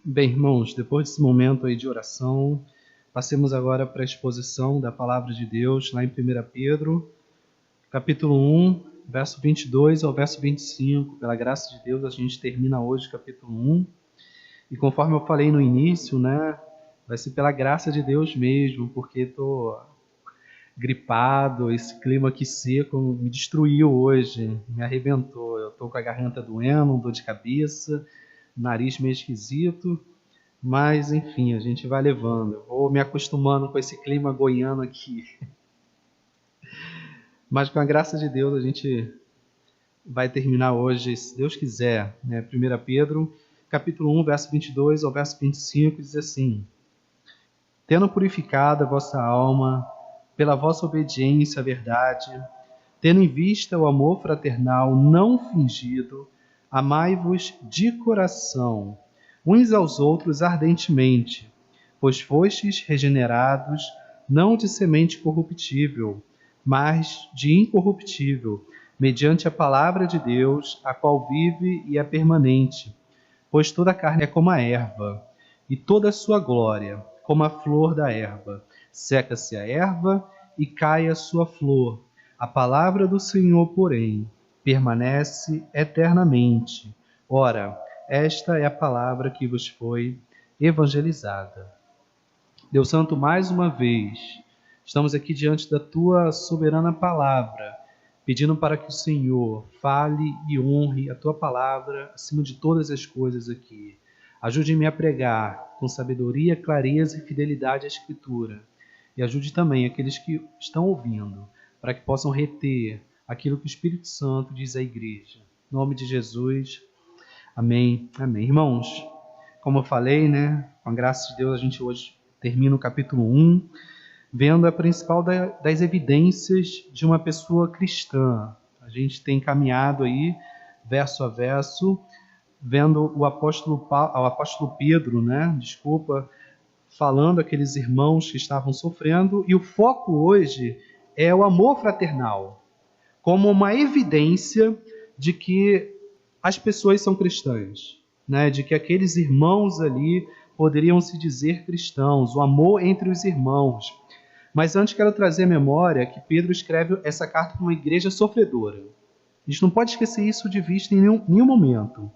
Bem, irmãos, depois desse momento aí de oração, passemos agora para a exposição da palavra de Deus, lá em 1 Pedro, capítulo 1, verso 22 ao verso 25. Pela graça de Deus, a gente termina hoje o capítulo 1. E conforme eu falei no início, né, vai ser pela graça de Deus mesmo, porque estou gripado, esse clima aqui seco me destruiu hoje, me arrebentou. Eu estou com a garganta doendo, dor de cabeça, nariz meio esquisito. Mas, enfim, a gente vai levando. Eu vou me acostumando com esse clima goiano aqui. Mas, com a graça de Deus, a gente vai terminar hoje, se Deus quiser, né? 1 Pedro, capítulo 1, verso 22 ao verso 25, diz assim: Tendo purificado a vossa alma pela vossa obediência à verdade, tendo em vista o amor fraternal não fingido, amai-vos de coração, uns aos outros ardentemente, pois fostes regenerados, não de semente corruptível, mas de incorruptível, mediante a palavra de Deus, a qual vive e é permanente. Pois toda a carne é como a erva, e toda a sua glória, como a flor da erva. Seca-se a erva e cai a sua flor. A palavra do Senhor, porém, permanece eternamente. Ora, esta é a palavra que vos foi evangelizada. Deus Santo, mais uma vez, estamos aqui diante da Tua soberana palavra, pedindo para que o Senhor fale e honre a Tua palavra acima de todas as coisas aqui. Ajude-me a pregar com sabedoria, clareza e fidelidade à Escritura. E ajude também aqueles que estão ouvindo, para que possam reter aquilo que o Espírito Santo diz à igreja. Em nome de Jesus. Amém, amém. Irmãos, como eu falei, né, com a graça de Deus, a gente hoje termina o capítulo 1, vendo a principal das evidências de uma pessoa cristã. A gente tem caminhado aí, verso a verso, vendo o apóstolo Pedro, né, falando aqueles irmãos que estavam sofrendo, e o foco hoje é o amor fraternal, como uma evidência de que as pessoas são cristãs, né? De que aqueles irmãos ali poderiam se dizer cristãos, o amor entre os irmãos. Mas antes quero trazer à memória que Pedro escreve essa carta para uma igreja sofredora. A gente não pode esquecer isso de vista em nenhum momento.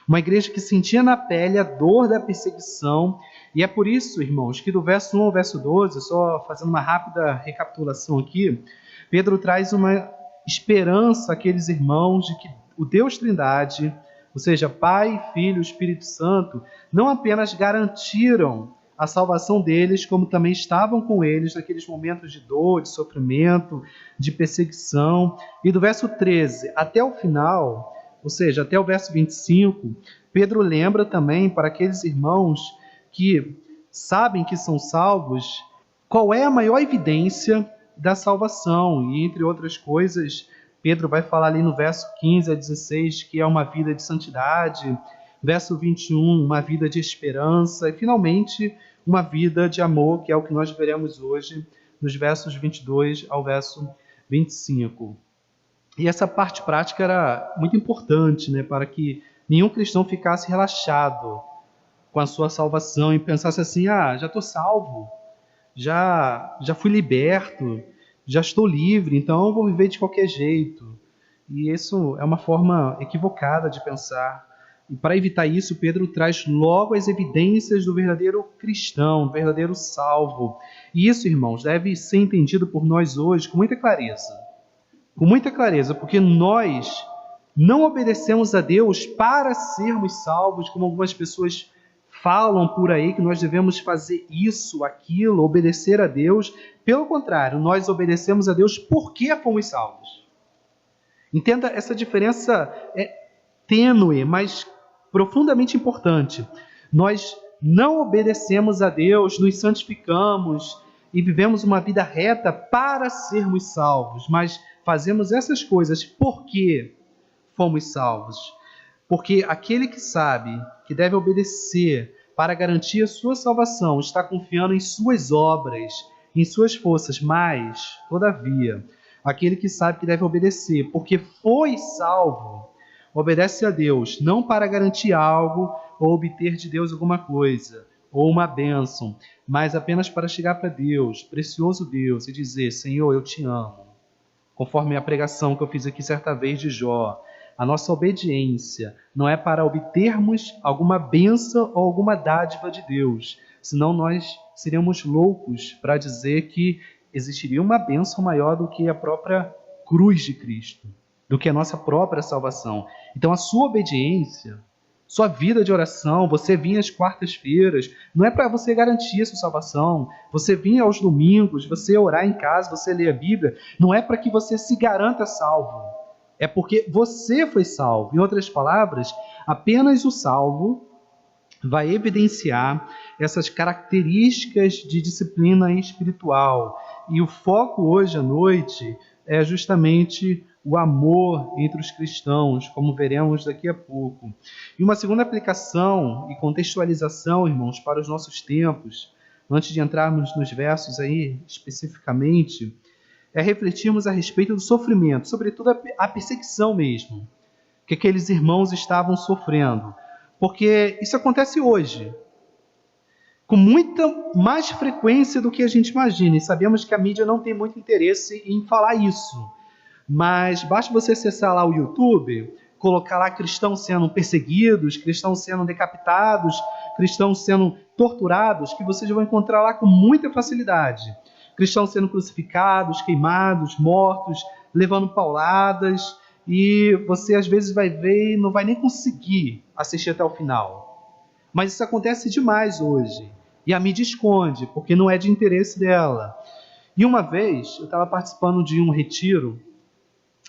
Uma igreja que sentia na pele a dor da perseguição, e é por isso, irmãos, que do verso 1 ao verso 12, só fazendo uma rápida recapitulação aqui, Pedro traz uma esperança àqueles irmãos de que o Deus Trindade, ou seja, Pai, Filho e Espírito Santo, não apenas garantiram a salvação deles, como também estavam com eles naqueles momentos de dor, de sofrimento, de perseguição. E do verso 13 até o final, ou seja, até o verso 25, Pedro lembra também para aqueles irmãos que sabem que são salvos, qual é a maior evidência da salvação. E entre outras coisas, Pedro vai falar ali no verso 15 a 16 que é uma vida de santidade, verso 21, uma vida de esperança, e finalmente uma vida de amor, que é o que nós veremos hoje nos versos 22 ao verso 25. E essa parte prática era muito importante, né, para que nenhum cristão ficasse relaxado com a sua salvação e pensasse assim: já estou salvo, já fui liberto, já estou livre, então eu vou viver de qualquer jeito. E isso é uma forma equivocada de pensar. E para evitar isso, Pedro traz logo as evidências do verdadeiro cristão, do verdadeiro salvo. E isso, irmãos, deve ser entendido por nós hoje com muita clareza. Com muita clareza, porque nós não obedecemos a Deus para sermos salvos, como algumas pessoas falam por aí que nós devemos fazer isso, aquilo, obedecer a Deus. Pelo contrário, nós obedecemos a Deus porque fomos salvos. Entenda, essa diferença é tênue, mas profundamente importante. Nós não obedecemos a Deus, nos santificamos e vivemos uma vida reta para sermos salvos, mas fazemos essas coisas porque fomos salvos. Porque aquele que sabe que deve obedecer para garantir a sua salvação está confiando em suas obras, em suas forças, mas, todavia, aquele que sabe que deve obedecer porque foi salvo, obedece a Deus, não para garantir algo ou obter de Deus alguma coisa, ou uma bênção, mas apenas para chegar para Deus, precioso Deus, e dizer: Senhor, eu te amo. Conforme a pregação que eu fiz aqui certa vez de Jó, a nossa obediência não é para obtermos alguma bênção ou alguma dádiva de Deus, senão nós seríamos loucos para dizer que existiria uma bênção maior do que a própria cruz de Cristo, do que a nossa própria salvação. Então a sua obediência, sua vida de oração, você vir às quartas-feiras, não é para você garantir a sua salvação. Você vir aos domingos, você orar em casa, você ler a Bíblia, não é para que você se garanta salvo. É porque você foi salvo. Em outras palavras, apenas o salvo vai evidenciar essas características de disciplina espiritual. E o foco hoje à noite é justamente o amor entre os cristãos, como veremos daqui a pouco. E uma segunda aplicação e contextualização, irmãos, para os nossos tempos, antes de entrarmos nos versos aí especificamente, é refletirmos a respeito do sofrimento, sobretudo a perseguição mesmo, que aqueles irmãos estavam sofrendo. Porque isso acontece hoje, com muita mais frequência do que a gente imagina. E sabemos que a mídia não tem muito interesse em falar isso. Mas basta você acessar lá o YouTube, colocar lá cristãos sendo perseguidos, cristãos sendo decapitados, cristãos sendo torturados, que você já vai encontrar lá com muita facilidade. Cristãos sendo crucificados, queimados, mortos, levando pauladas, e você às vezes vai ver e não vai nem conseguir assistir até o final. Mas isso acontece demais hoje, e a mídia esconde, porque não é de interesse dela. E uma vez, eu estava participando de um retiro,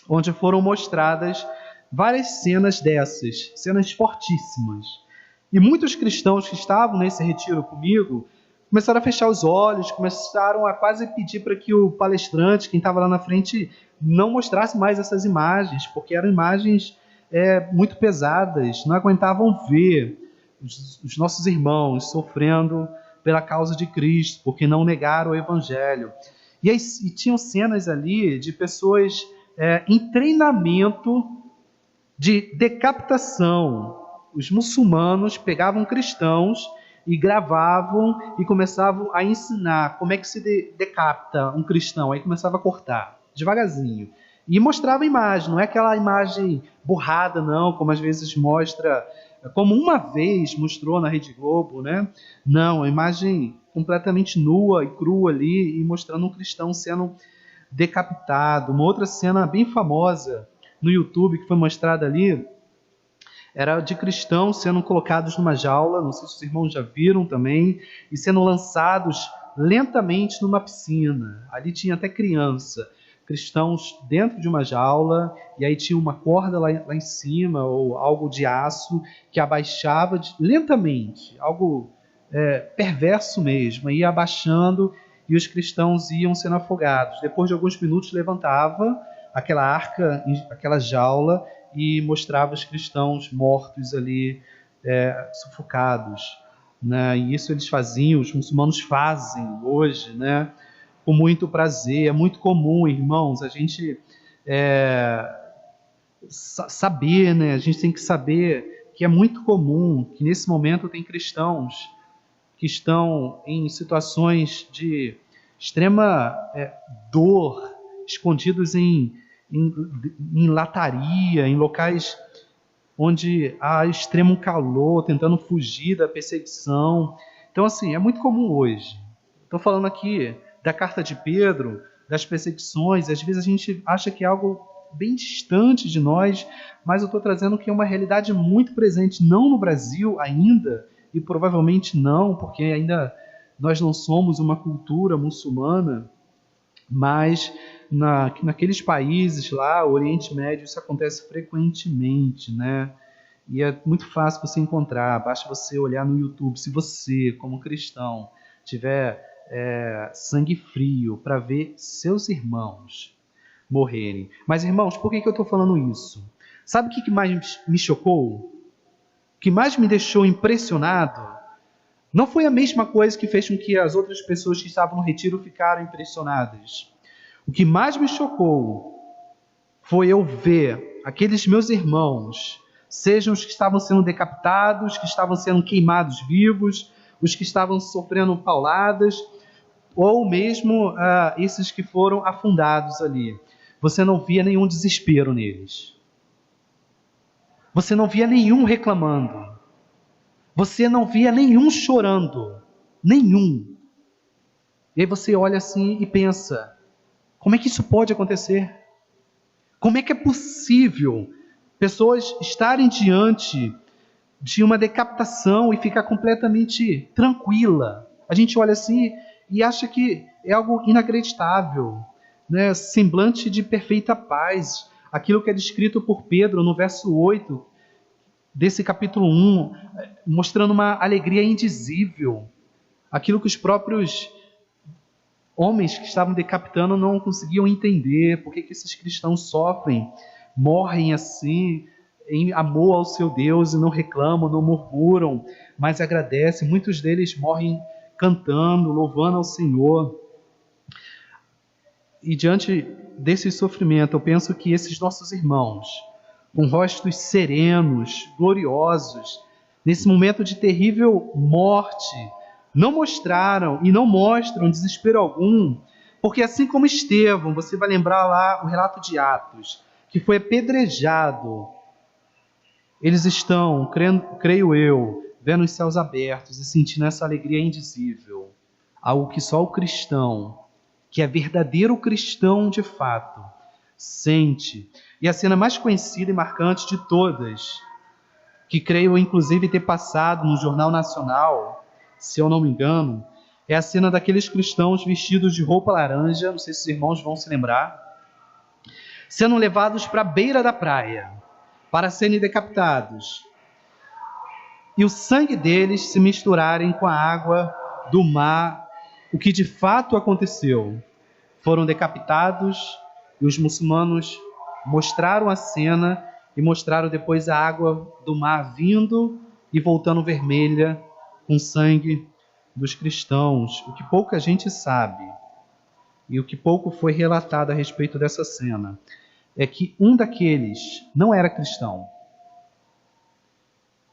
onde foram mostradas várias cenas dessas, cenas fortíssimas. E muitos cristãos que estavam nesse retiro comigo começaram a fechar os olhos, começaram a quase pedir para que o palestrante, quem estava lá na frente, não mostrasse mais essas imagens, porque eram imagens muito pesadas, não aguentavam ver os nossos irmãos sofrendo pela causa de Cristo, porque não negaram o Evangelho. E tinham cenas ali de pessoas em treinamento de decapitação. Os muçulmanos pegavam cristãos e gravavam e começavam a ensinar como é que se decapita um cristão. Aí começava a cortar, devagarzinho. E mostrava a imagem, não é aquela imagem borrada, não, como às vezes mostra, como uma vez mostrou na Rede Globo, né? Não, a imagem completamente nua e crua ali, e mostrando um cristão sendo decapitado. Uma outra cena bem famosa no YouTube que foi mostrada ali, era de cristãos sendo colocados numa jaula, não sei se os irmãos já viram também, e sendo lançados lentamente numa piscina. Ali tinha até criança. Cristãos dentro de uma jaula, e aí tinha uma corda lá em cima, ou algo de aço, que abaixava lentamente, algo perverso mesmo, ia abaixando, e os cristãos iam sendo afogados. Depois de alguns minutos levantava aquela arca, aquela jaula, e mostrava os cristãos mortos ali, sufocados, né? E isso eles faziam, os muçulmanos fazem hoje, né? Com muito prazer. É muito comum, irmãos, a gente saber, né? A gente tem que saber que é muito comum que nesse momento tem cristãos que estão em situações de extrema dor, escondidos em lataria, em locais onde há extremo calor, tentando fugir da perseguição. Então, assim, é muito comum hoje. Estou falando aqui da carta de Pedro, das perseguições. Às vezes a gente acha que é algo bem distante de nós, mas eu estou trazendo que é uma realidade muito presente, não no Brasil ainda, e provavelmente não, porque ainda nós não somos uma cultura muçulmana, mas naqueles países lá, o Oriente Médio, isso acontece frequentemente, né? E é muito fácil você encontrar, basta você olhar no YouTube. Se você, como cristão, tiver sangue frio para ver seus irmãos morrerem. Mas, irmãos, por que eu estou falando isso? Sabe o que mais me chocou? O que mais me deixou impressionado? Não foi a mesma coisa que fez com que as outras pessoas que estavam no retiro ficaram impressionadas. O que mais me chocou foi eu ver aqueles meus irmãos, sejam os que estavam sendo decapitados, que estavam sendo queimados vivos, os que estavam sofrendo pauladas, ou mesmo esses que foram afundados ali, você não via nenhum desespero neles. Você não via nenhum reclamando. Você não via nenhum chorando. Nenhum. E aí você olha assim e pensa, como é que isso pode acontecer? Como é que é possível pessoas estarem diante de uma decapitação e ficar completamente tranquila? A gente olha assim e acha que é algo inacreditável, né? Semblante de perfeita paz. Aquilo que é descrito por Pedro no verso 8 desse capítulo 1, mostrando uma alegria indizível. Aquilo que os próprios homens que estavam decapitando não conseguiam entender por que esses cristãos sofrem, morrem assim, em amor ao seu Deus, e não reclamam, não murmuram, mas agradecem. Muitos deles morrem cantando, louvando ao Senhor. E diante desse sofrimento, eu penso que esses nossos irmãos, com rostos serenos, gloriosos, nesse momento de terrível morte, não mostraram e não mostram desespero algum, porque assim como Estevão, você vai lembrar lá o relato de Atos, que foi apedrejado, eles estão, creio eu, vendo os céus abertos e sentindo essa alegria indizível, algo que só o cristão, que é verdadeiro cristão de fato, sente. E a cena mais conhecida e marcante de todas, que creio inclusive ter passado no Jornal Nacional, se eu não me engano, é a cena daqueles cristãos vestidos de roupa laranja, não sei se os irmãos vão se lembrar, sendo levados para a beira da praia, para serem decapitados. E o sangue deles se misturarem com a água do mar, o que de fato aconteceu. Foram decapitados e os muçulmanos mostraram a cena e mostraram depois a água do mar vindo e voltando vermelha com sangue dos cristãos. O que pouca gente sabe e o que pouco foi relatado a respeito dessa cena é que um daqueles não era cristão.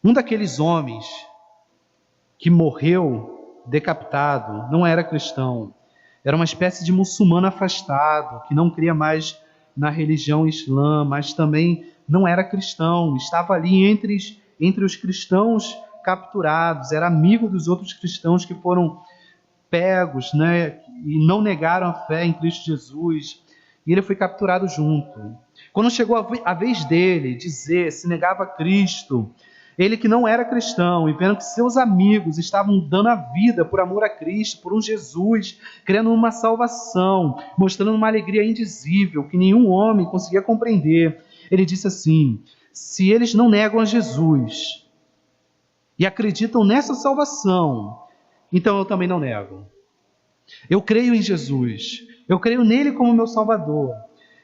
Um daqueles homens que morreu decapitado não era cristão. Era uma espécie de muçulmano afastado, que não cria mais na religião islã, mas também não era cristão. Estava ali entre os cristãos capturados, era amigo dos outros cristãos que foram pegos, né, e não negaram a fé em Cristo Jesus. E ele foi capturado junto. Quando chegou a vez dele dizer, se negava a Cristo, ele que não era cristão, e vendo que seus amigos estavam dando a vida por amor a Cristo, por um Jesus, crendo numa salvação, mostrando uma alegria indizível, que nenhum homem conseguia compreender, ele disse assim, se eles não negam a Jesus e acreditam nessa salvação, então eu também não nego. Eu creio em Jesus, eu creio nele como meu Salvador.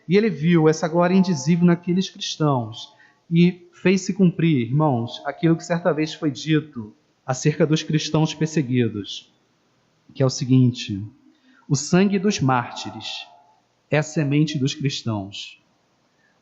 E ele viu essa glória indizível naqueles cristãos e fez-se cumprir, irmãos, aquilo que certa vez foi dito acerca dos cristãos perseguidos, que é o seguinte: o sangue dos mártires é a semente dos cristãos.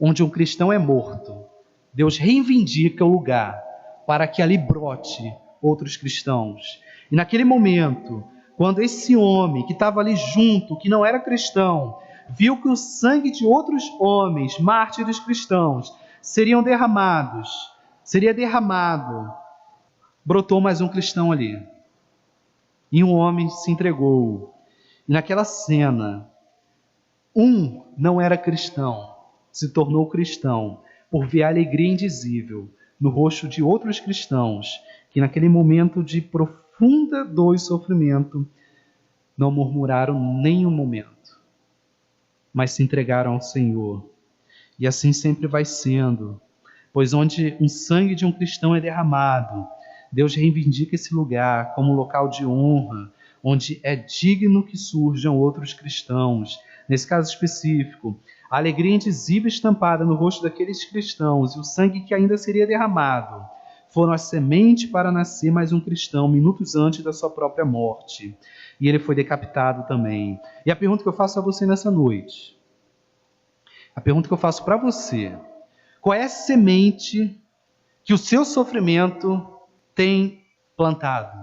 Onde um cristão é morto, Deus reivindica o lugar para que ali brote outros cristãos. E naquele momento, quando esse homem que estava ali junto, que não era cristão, viu que o sangue de outros homens, mártires cristãos, seria derramado, brotou mais um cristão ali. E um homem se entregou. E naquela cena, um não era cristão, se tornou cristão, por ver a alegria indizível no rosto de outros cristãos, que naquele momento de profunda dor e sofrimento, não murmuraram nem um momento, mas se entregaram ao Senhor. E assim sempre vai sendo, pois onde um sangue de um cristão é derramado, Deus reivindica esse lugar como um local de honra, onde é digno que surjam outros cristãos. Nesse caso específico, a alegria indizível estampada no rosto daqueles cristãos e o sangue que ainda seria derramado foram a semente para nascer mais um cristão minutos antes da sua própria morte. E ele foi decapitado também. E a pergunta que eu faço a você nessa noite, a pergunta que eu faço para você: Qual é a semente que o seu sofrimento tem plantado?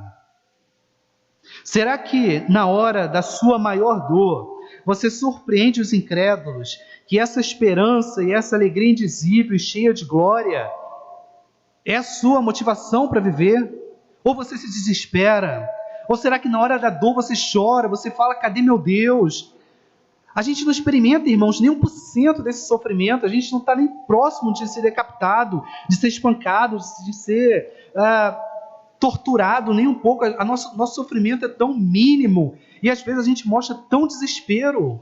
Será que na hora da sua maior dor, você surpreende os incrédulos que essa esperança e essa alegria indizível e cheia de glória é a sua motivação para viver? Ou você se desespera? Ou será que na hora da dor você chora, você fala, cadê meu Deus? A gente não experimenta, irmãos, nem 1% desse sofrimento. A gente não está nem próximo de ser decapitado, de ser espancado, de ser torturado, nem um pouco. Nosso sofrimento é tão mínimo. E às vezes a gente mostra tão desespero.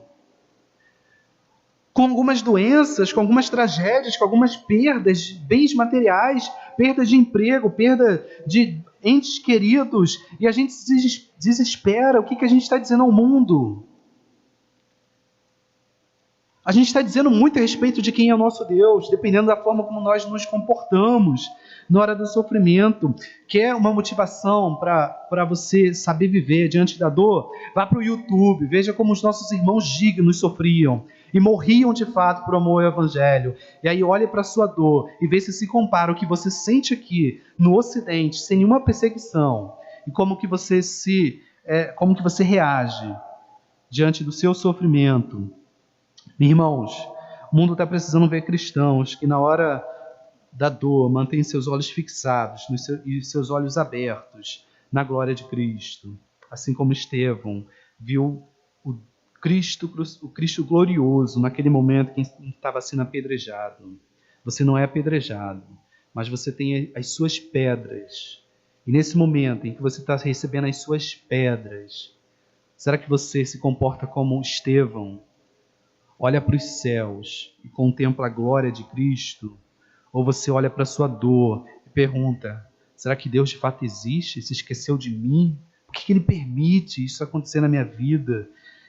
Com algumas doenças, com algumas tragédias, com algumas perdas de bens materiais, perda de emprego, perda de entes queridos. E a gente se desespera. O que a gente está dizendo ao mundo? A gente está dizendo muito a respeito de quem é o nosso Deus, dependendo da forma como nós nos comportamos na hora do sofrimento. Quer uma motivação para você saber viver diante da dor? Vá para o YouTube, veja como os nossos irmãos dignos sofriam e morriam de fato por amor ao Evangelho. E aí olhe para a sua dor e vê se compara o que você sente aqui no Ocidente, sem nenhuma perseguição, e como que você reage diante do seu sofrimento. Irmãos, o mundo está precisando ver cristãos que na hora da dor mantêm seus olhos fixados e seus olhos abertos na glória de Cristo. Assim como Estevão viu o Cristo glorioso naquele momento que estava sendo apedrejado. Você não é apedrejado, mas você tem as suas pedras. E nesse momento em que você está recebendo as suas pedras, será que você se comporta como Estevão? Olha para os céus e contempla a glória de Cristo? Ou você olha para a sua dor e pergunta, será que Deus de fato existe? Se esqueceu de mim? Por que Ele permite isso acontecer na minha vida?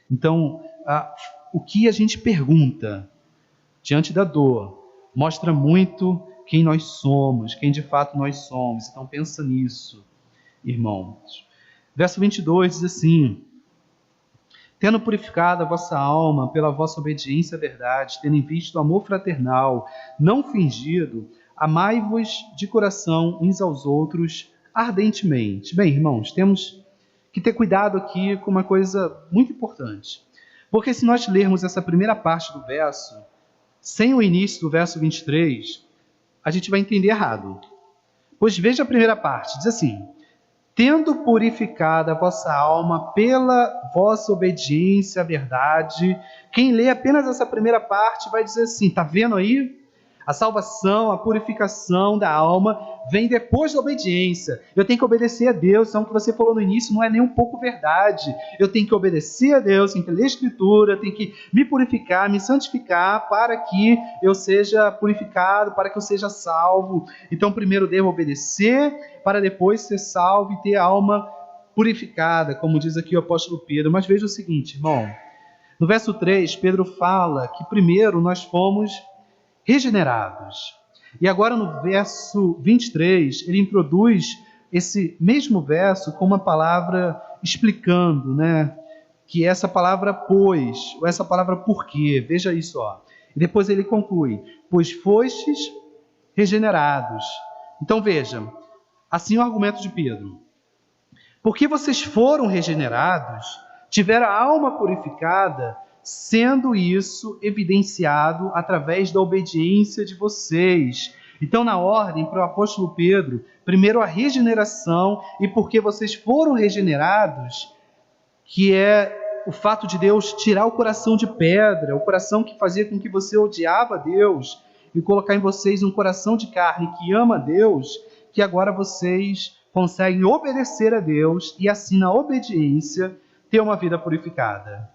Então, o que a gente pergunta diante da dor mostra muito quem nós somos, quem de fato nós somos. Então pensa nisso, irmãos. Verso 22 diz assim: tendo purificado a vossa alma pela vossa obediência à verdade, tendo em vista o amor fraternal, não fingido, amai-vos de coração uns aos outros ardentemente. Bem, irmãos, temos que ter cuidado aqui com uma coisa muito importante. Porque se nós lermos essa primeira parte do verso, sem o início do verso 23, a gente vai entender errado. Pois veja a primeira parte, diz assim: tendo purificado a vossa alma pela vossa obediência à verdade. Quem lê apenas essa primeira parte vai dizer assim, está vendo aí? A salvação, a purificação da alma vem depois da obediência. Eu tenho que obedecer a Deus. Então o que você falou no início não é nem um pouco verdade. Eu tenho que obedecer a Deus, tenho que ler a Escritura, tenho que me purificar, me santificar para que eu seja purificado, para que eu seja salvo. Então primeiro devo obedecer para depois ser salvo e ter a alma purificada, como diz aqui o apóstolo Pedro. Mas veja o seguinte, irmão. No verso 3, Pedro fala que primeiro nós fomos regenerados. E agora no verso 23, ele introduz esse mesmo verso com uma palavra explicando, que é essa palavra pois, ou essa palavra porque. Veja isso, ó. E depois ele conclui: pois fostes regenerados. Então veja, assim o argumento de Pedro: porque vocês foram regenerados, tiveram a alma purificada, sendo isso evidenciado através da obediência de vocês. Então, na ordem, para o apóstolo Pedro, primeiro a regeneração, e porque vocês foram regenerados, que é o fato de Deus tirar o coração de pedra, o coração que fazia com que você odiava a Deus, e colocar em vocês um coração de carne que ama a Deus, que agora vocês conseguem obedecer a Deus, e assim, na obediência, ter uma vida purificada.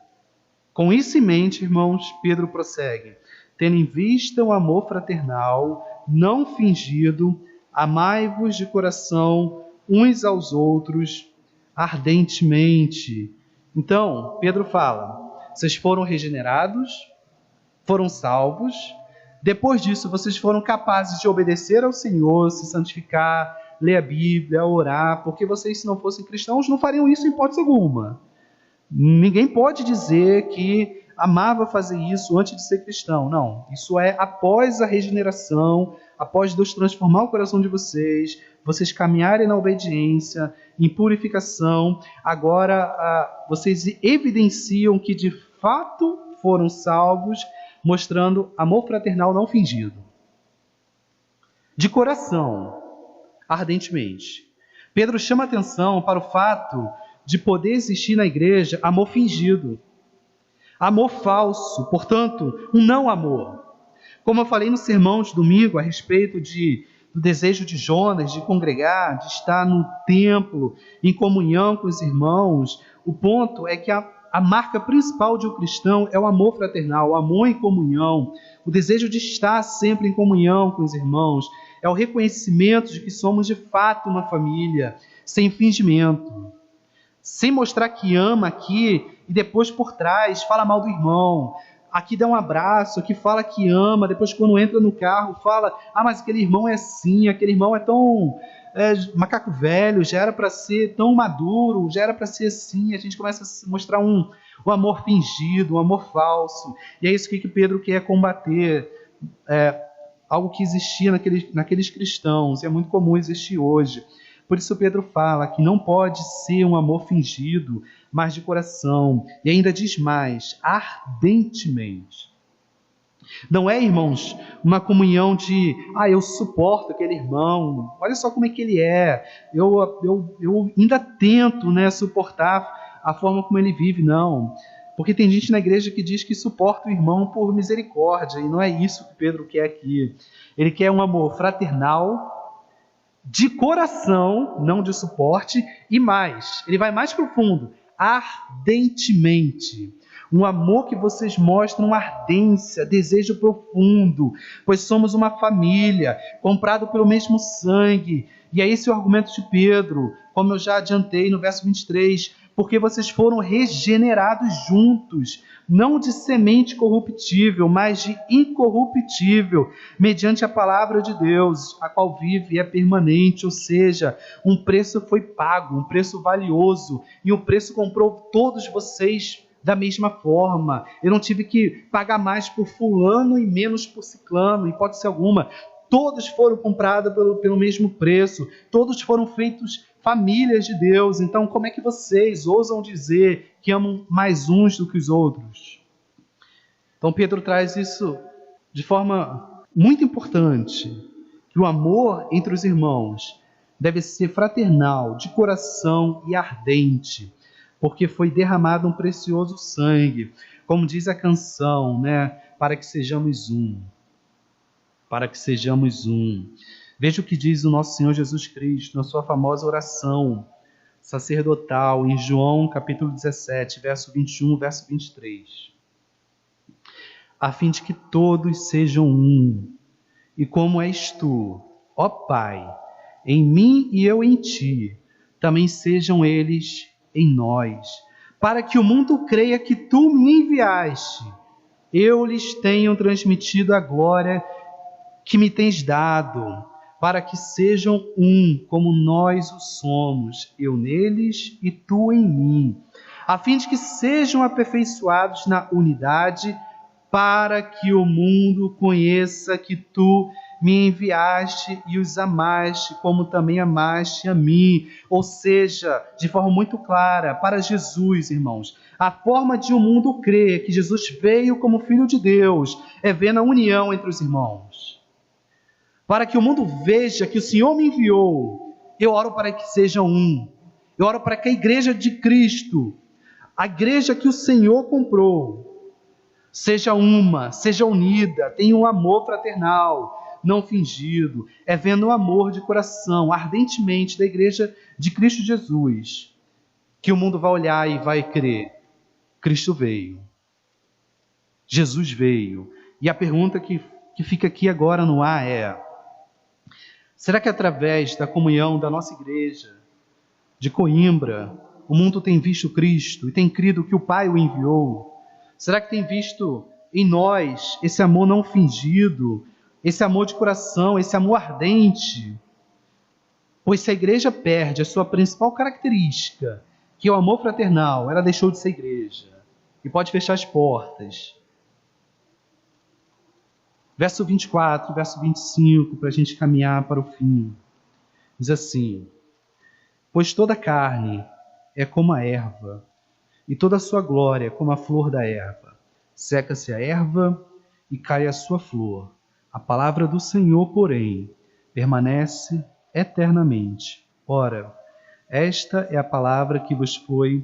Com isso em mente, irmãos, Pedro prossegue: tendo em vista o amor fraternal, não fingido, amai-vos de coração uns aos outros ardentemente. Então, Pedro fala, vocês foram regenerados, foram salvos, depois disso vocês foram capazes de obedecer ao Senhor, se santificar, ler a Bíblia, orar, porque vocês, se não fossem cristãos, não fariam isso em hipótese alguma. Ninguém pode dizer que amava fazer isso antes de ser cristão. Não, isso é após a regeneração, após Deus transformar o coração de vocês, vocês caminharem na obediência, em purificação, agora vocês evidenciam que de fato foram salvos, mostrando amor fraternal não fingido. De coração, ardentemente. Pedro chama atenção para o fato de poder existir na igreja amor fingido, amor falso, portanto, um não amor. Como eu falei no sermão de domingo a respeito do desejo de Jonas de congregar, de estar no templo, em comunhão com os irmãos, o ponto é que a marca principal de um cristão é o amor fraternal, o amor em comunhão, o desejo de estar sempre em comunhão com os irmãos, é o reconhecimento de que somos de fato uma família, sem fingimento, sem mostrar que ama aqui e depois por trás fala mal do irmão, aqui dá um abraço, aqui fala que ama, depois quando entra no carro fala, mas aquele irmão é assim, aquele irmão é tão macaco velho, já era para ser tão maduro, já era para ser assim. A gente começa a mostrar um amor fingido, um amor falso, e é isso que Pedro quer combater, algo que existia naqueles cristãos, e é muito comum existir hoje. Por isso Pedro fala que não pode ser um amor fingido, mas de coração. E ainda diz mais, ardentemente. Não é, irmãos, uma comunhão de, eu suporto aquele irmão, olha só como é que ele é, eu ainda tento, suportar a forma como ele vive, não. Porque tem gente na igreja que diz que suporta o irmão por misericórdia, e não é isso que Pedro quer aqui. Ele quer um amor fraternal, de coração, não de suporte, e mais, ele vai mais profundo, ardentemente. Um amor que vocês mostram ardência, desejo profundo, pois somos uma família, comprado pelo mesmo sangue. E é esse o argumento de Pedro, como eu já adiantei no verso 23, porque vocês foram regenerados juntos, não de semente corruptível, mas de incorruptível, mediante a palavra de Deus, a qual vive e é permanente, ou seja, um preço foi pago, um preço valioso, e o preço comprou todos vocês da mesma forma. Eu não tive que pagar mais por fulano e menos por ciclano, em hipótese alguma. Todos foram comprados pelo mesmo preço, todos foram feitos famílias de Deus. Então, como é que vocês ousam dizer que amam mais uns do que os outros? Então, Pedro traz isso de forma muito importante, que o amor entre os irmãos deve ser fraternal, de coração e ardente, porque foi derramado um precioso sangue, como diz a canção, para que sejamos um. Para que sejamos um. Veja o que diz o nosso Senhor Jesus Cristo na sua famosa oração sacerdotal em João capítulo 17, verso 21, verso 23. A fim de que todos sejam um, e como és tu, ó Pai, em mim e eu em ti, também sejam eles em nós, para que o mundo creia que tu me enviaste. Eu lhes tenho transmitido a glória que me tens dado, para que sejam um, como nós o somos, eu neles e tu em mim, a fim de que sejam aperfeiçoados na unidade, para que o mundo conheça que tu me enviaste e os amaste, como também amaste a mim. Ou seja, de forma muito clara, para Jesus, irmãos, a forma de o mundo crer que Jesus veio como Filho de Deus é ver na união entre os irmãos. Para que o mundo veja que o Senhor me enviou, eu oro para que sejam um. Eu oro para que a igreja de Cristo, a igreja que o Senhor comprou, seja uma, seja unida, tenha um amor fraternal, não fingido, é vendo o amor de coração, ardentemente, da igreja de Cristo Jesus, que o mundo vai olhar e vai crer. Cristo veio. Jesus veio. E a pergunta que fica aqui agora no ar é: será que através da comunhão da nossa igreja de Coimbra, o mundo tem visto Cristo e tem crido que o Pai o enviou? Será que tem visto em nós esse amor não fingido, esse amor de coração, esse amor ardente? Pois se a igreja perde a sua principal característica, que é o amor fraternal, ela deixou de ser igreja. e pode fechar as portas. Verso 24, verso 25, para a gente caminhar para o fim. Diz assim: pois toda carne é como a erva, e toda a sua glória é como a flor da erva. Seca-se a erva e cai a sua flor. A palavra do Senhor, porém, permanece eternamente. Ora, esta é a palavra que vos foi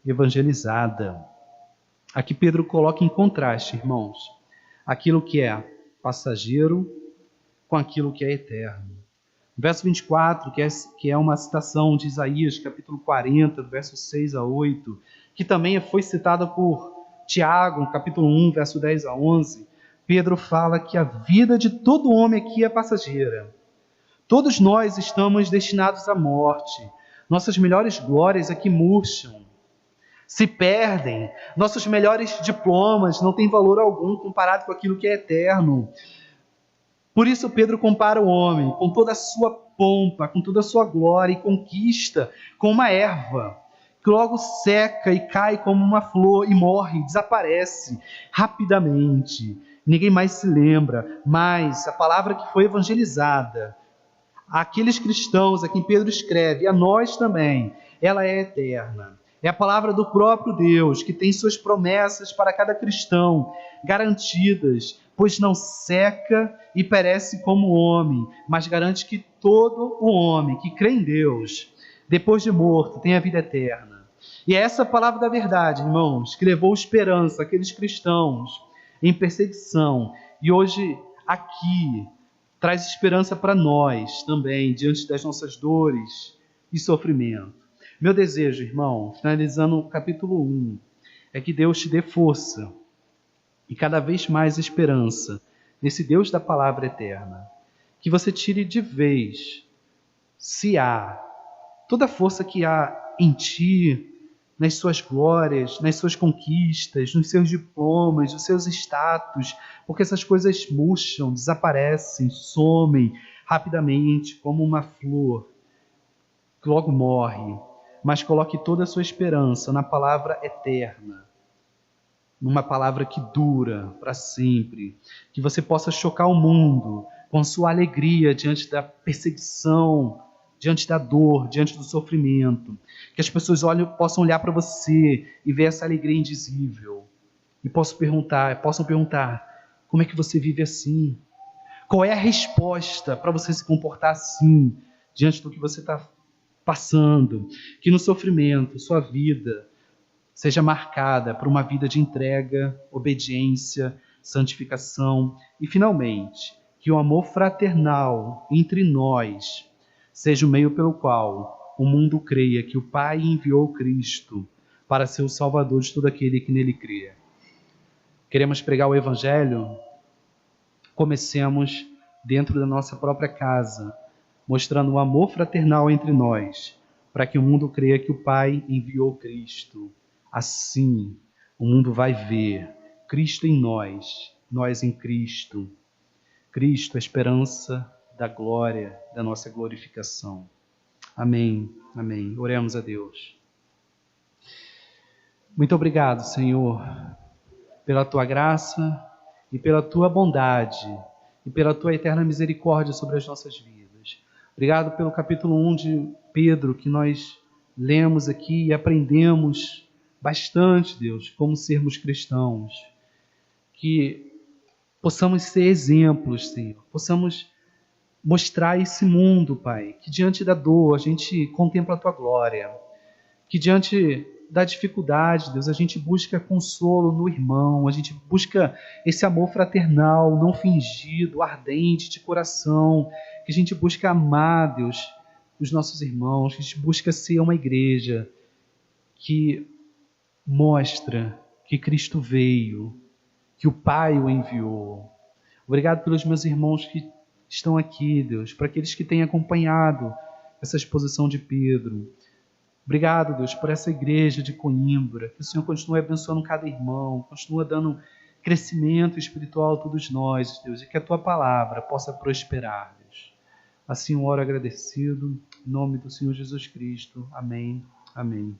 evangelizada. Aqui Pedro coloca em contraste, irmãos, aquilo que é passageiro com aquilo que é eterno. Verso 24, que é uma citação de Isaías, capítulo 40, do verso 6 a 8, que também foi citada por Tiago, no capítulo 1, verso 10 a 11, Pedro fala que a vida de todo homem aqui é passageira. Todos nós estamos destinados à morte. Nossas melhores glórias aqui murcham, se perdem. Nossos melhores diplomas não têm valor algum comparado com aquilo que é eterno. Por isso Pedro compara o homem com toda a sua pompa, com toda a sua glória e conquista, com uma erva que logo seca e cai como uma flor e morre, desaparece rapidamente. Ninguém mais se lembra, mas a palavra que foi evangelizada, àqueles cristãos a quem Pedro escreve, e a nós também, ela é eterna. É a palavra do próprio Deus, que tem suas promessas para cada cristão, garantidas, pois não seca e perece como homem, mas garante que todo o homem que crê em Deus, depois de morto, tem a vida eterna. E é essa palavra da verdade, irmãos, que levou esperança àqueles cristãos em perseguição, e hoje aqui traz esperança para nós também, diante das nossas dores e sofrimento. Meu desejo, irmão, finalizando o capítulo 1, é que Deus te dê força e cada vez mais esperança nesse Deus da palavra eterna. Que você tire de vez, se há, toda a força que há em ti, nas suas glórias, nas suas conquistas, nos seus diplomas, nos seus status, porque essas coisas murcham, desaparecem, somem rapidamente, como uma flor que logo morre. Mas coloque toda a sua esperança na palavra eterna, numa palavra que dura para sempre, que você possa chocar o mundo com sua alegria diante da perseguição, diante da dor, diante do sofrimento, que as pessoas possam olhar para você e ver essa alegria indizível e possam perguntar, como é que você vive assim? Qual é a resposta para você se comportar assim diante do que você está passando? Que no sofrimento, sua vida seja marcada por uma vida de entrega, obediência, santificação e, finalmente, que o amor fraternal entre nós seja o meio pelo qual o mundo creia que o Pai enviou Cristo para ser o Salvador de todo aquele que nele crê. Queremos pregar o Evangelho? Comecemos dentro da nossa própria casa, mostrando o amor fraternal entre nós, para que o mundo creia que o Pai enviou Cristo. Assim, o mundo vai ver Cristo em nós, nós em Cristo. Cristo, a esperança da glória, da nossa glorificação. Amém, amém. Oremos a Deus. Muito obrigado, Senhor, pela Tua graça e pela Tua bondade e pela Tua eterna misericórdia sobre as nossas vidas. Obrigado pelo capítulo 1 de Pedro, que nós lemos aqui e aprendemos bastante, Deus, como sermos cristãos. Que possamos ser exemplos, Senhor. Possamos mostrar esse mundo, Pai, que diante da dor a gente contempla a Tua glória. Que diante da dificuldade, Deus, a gente busca consolo no irmão, a gente busca esse amor fraternal, não fingido, ardente, de coração, que a gente busca amar, Deus, os nossos irmãos, que a gente busca ser uma igreja que mostra que Cristo veio, que o Pai o enviou. Obrigado pelos meus irmãos que estão aqui, Deus, para aqueles que têm acompanhado essa exposição de Pedro. Obrigado, Deus, por essa igreja de Coimbra, que o Senhor continue abençoando cada irmão, continua dando crescimento espiritual a todos nós, Deus, e que a Tua palavra possa prosperar, Deus. Assim eu oro agradecido, em nome do Senhor Jesus Cristo. Amém, amém.